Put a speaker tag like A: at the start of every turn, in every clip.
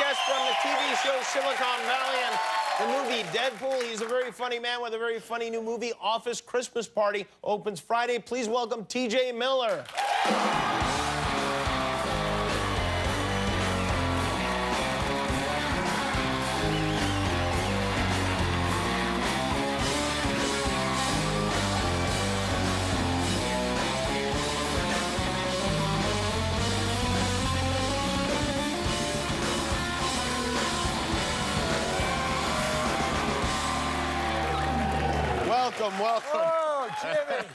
A: guest from the TV show Silicon Valley and the movie Deadpool. He's a very funny man with a very funny new movie. Office Christmas Party opens Friday. Please welcome TJ Miller. Welcome.
B: Oh, Jimmy.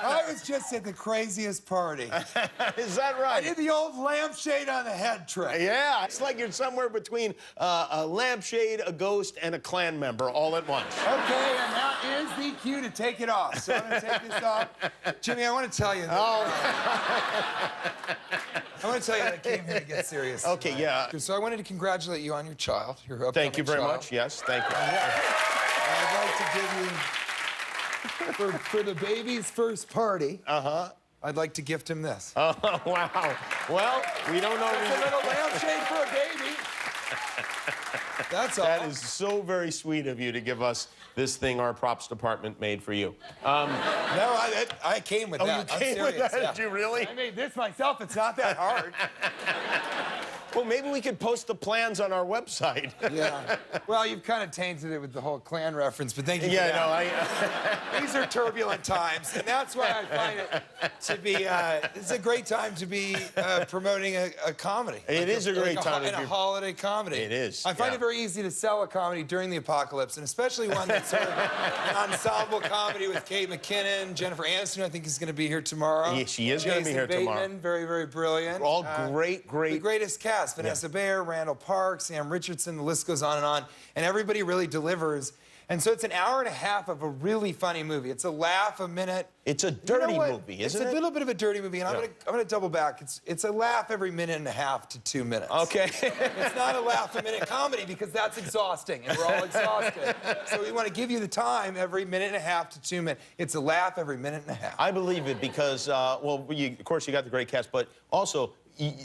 B: I was just at the craziest party.
A: Is that right?
B: I did the old lampshade on the head trick.
A: Yeah, it's like you're somewhere between a lampshade, a ghost, and a Klan member all at once.
B: Okay, and that is the cue to take it off. So I'm going to take this off. Jimmy, I want to tell you that.
A: Oh.
B: I want to tell you that I came here to get serious.
A: Okay,
B: tonight.
A: yeah.
B: So I wanted to congratulate you on your child, your upcoming
A: Thank you very
B: child.
A: much. Yes, thank you.
B: I'd like to give you, for the baby's first party, I'd like to gift him this.
A: Oh, wow. Well, we don't know.
B: It's a little lampshade for a baby. That's all.
A: That is so very sweet of you to give us this thing our props department made for you.
B: No, I came with that.
A: You came with that?
B: Yeah.
A: Did you really?
B: I made this myself. It's not that hard.
A: Well, maybe we could post the plans on our website.
B: Yeah. Well, you've kind of tainted it with the whole Klan reference, but thank you for that.
A: No,
B: These are turbulent times, and that's why I find it to be, it's a great time to be promoting a comedy.
A: It is a great time.
B: And a holiday comedy.
A: It is,
B: I find it very easy to sell a comedy during the apocalypse, and especially one that's sort of an ensemble comedy with Kate McKinnon, Jennifer Aniston, I think is going to be here tomorrow.
A: Yeah, she is going to be here tomorrow.
B: Bateman, very, very brilliant.
A: All great.
B: The greatest cast. Vanessa Bayer, Randall Park, Sam Richardson, the list goes on, and everybody really delivers. And so it's an hour and a half of a really funny movie. It's a laugh a minute.
A: It's a dirty movie, isn't it?
B: It's a little bit of a dirty movie, and I'm gonna double back. It's a laugh every minute and a half to 2 minutes.
A: Okay.
B: It's not a laugh a minute comedy because that's exhausting, and we're all exhausted. So we want to give you the time every minute and a half to 2 minutes. It's a laugh every minute and a half.
A: I believe it because, well, of course you got the great cast, but also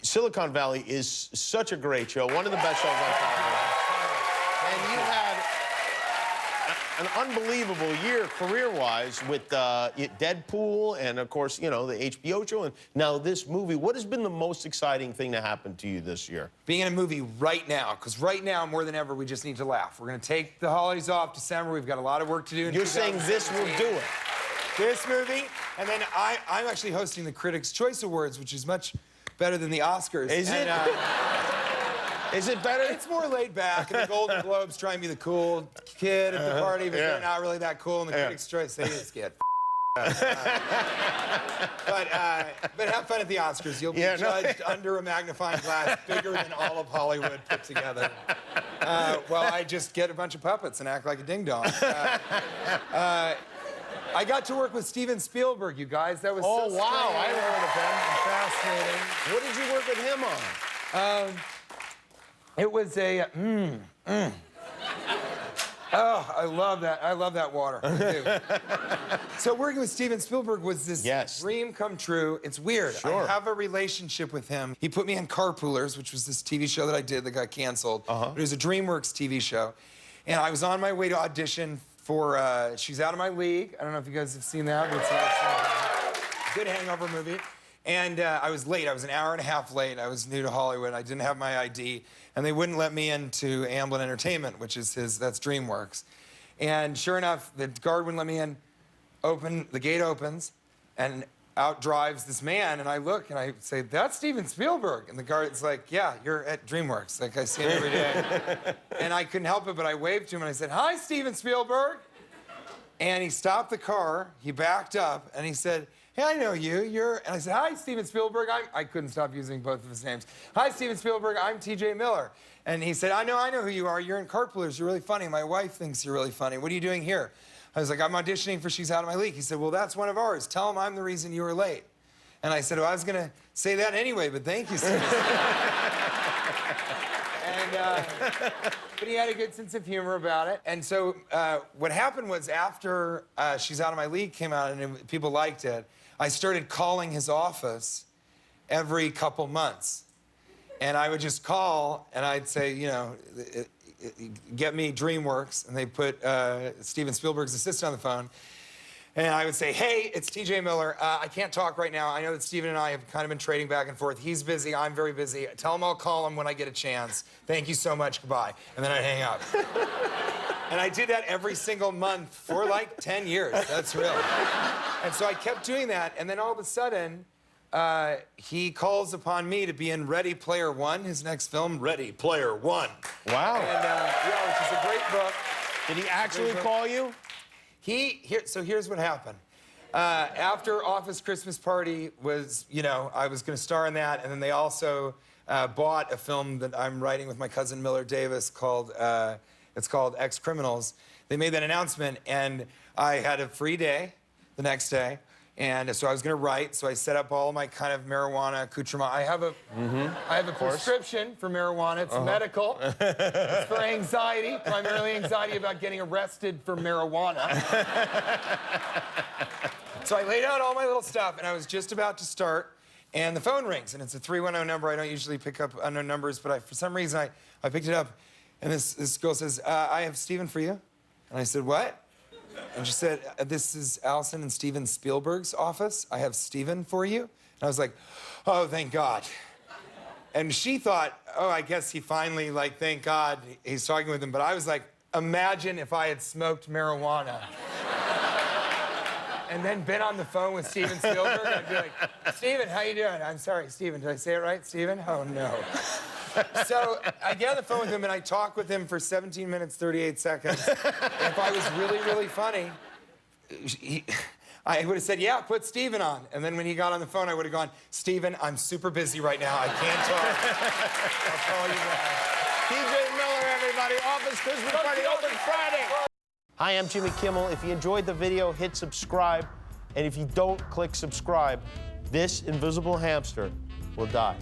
A: Silicon Valley is such a great show, one of the best shows on television. And you had an unbelievable year career-wise with Deadpool and, of course, you know, the HBO show, and now this movie. What has been the most exciting thing to happen to you this year?
B: Being in a movie right now, because right now, more than ever, we just need to laugh. We're going to take the holidays off, December. We've got a lot of work to do.
A: You're saying this will do it?
B: This movie, and then I'm actually hosting the Critics' Choice Awards, which is much better than the Oscars.
A: Is it? Is it better?
B: It's more laid back, and the Golden Globes try and be the cool kid at the party, but they're not really that cool, and the Critics' Choice, they just get but have fun at the Oscars. You'll be judged under a magnifying glass bigger than all of Hollywood put together. Well, I just get a bunch of puppets and act like a ding-dong. I got to work with Steven Spielberg, you guys. That was
A: so
B: strange.
A: Wow, I heard of him.
B: Fascinating.
A: What did you work with him on?
B: It was a, Oh, I love that. I love that water. I do. So working with Steven Spielberg was this dream come true. It's weird.
A: Sure.
B: I have a relationship with him. He put me in Carpoolers, which was this TV show that I did that got canceled. It was a DreamWorks TV show. And I was on my way to audition for She's Out of My League. I don't know if you guys have seen that. It's a good hangover movie. And I was late. I was an hour and a half late. I was new to Hollywood. I didn't have my ID. And they wouldn't let me into Amblin Entertainment, which is that's DreamWorks. And sure enough, the guard wouldn't let me in. The gate opens, and out drives this man. And I look, and I say, that's Steven Spielberg. And the guard's like, yeah, you're at DreamWorks. Like, I see him every day. And I couldn't help it, but I waved to him, and I said, hi, Steven Spielberg. And he stopped the car. He backed up, and he said, hey, I know you. And I said, hi, Steven Spielberg. I couldn't stop using both of his names. Hi, Steven Spielberg. I'm TJ Miller. And he said, I know who you are. You're in Carpoolers. You're really funny. My wife thinks you're really funny. What are you doing here? I was like, I'm auditioning for She's Out of My League. He said, well, that's one of ours. Tell him I'm the reason you were late. And I said, well, I was going to say that anyway, but thank you, Steven. But he had a good sense of humor about it. And so what happened was after She's Out of My League came out and people liked it, I started calling his office every couple months. And I would just call, and I'd say, you know, get me DreamWorks, and they put Steven Spielberg's assistant on the phone. And I would say, hey, it's TJ Miller. I can't talk right now. I know that Steven and I have kind of been trading back and forth. He's busy, I'm very busy. Tell him I'll call him when I get a chance. Thank you so much, goodbye. And then I'd hang up. And I did that every single month for like 10 years. That's real. And so I kept doing that, and then all of a sudden, he calls upon me to be in Ready Player One, his next film, Ready Player One.
A: Wow.
B: And, yeah, which is a great book.
A: Did he actually call you?
B: So here's what happened. After Office Christmas Party was, you know, I was going to star in that, and then they also bought a film that I'm writing with my cousin Miller Davis called, it's called Ex-Criminals. They made that announcement, and I had a free day the next day, and so I was going to write, so I set up all my kind of marijuana accoutrement. I have a prescription for marijuana. It's medical. It's for anxiety, primarily anxiety about getting arrested for marijuana. So I laid out all my little stuff, and I was just about to start, and the phone rings, and it's a 310 number. I don't usually pick up unknown numbers, but for some reason, I picked it up, and this girl says, I have Steven for you. And I said, what? And she said, this is Allison and Steven Spielberg's office. I have Steven for you. And I was like, oh, thank God. And she thought, oh, I guess he finally, like, thank God he's talking with him. But I was like, imagine if I had smoked marijuana and then been on the phone with Steven Spielberg. I'd be like, Steven, how you doing? I'm sorry, Steven, did I say it right, Steven? Oh, no. So I get on the phone with him, and I talk with him for 17 minutes, 38 seconds. And if I was really, really funny, I would have said, yeah, put Steven on. And then when he got on the phone, I would have gone, Steven, I'm super busy right now. I can't talk. I'll call you back.
A: TJ Miller, everybody. Office Christmas Party open Friday. Hi, I'm Jimmy Kimmel. If you enjoyed the video, hit subscribe. And if you don't click subscribe, this invisible hamster will die.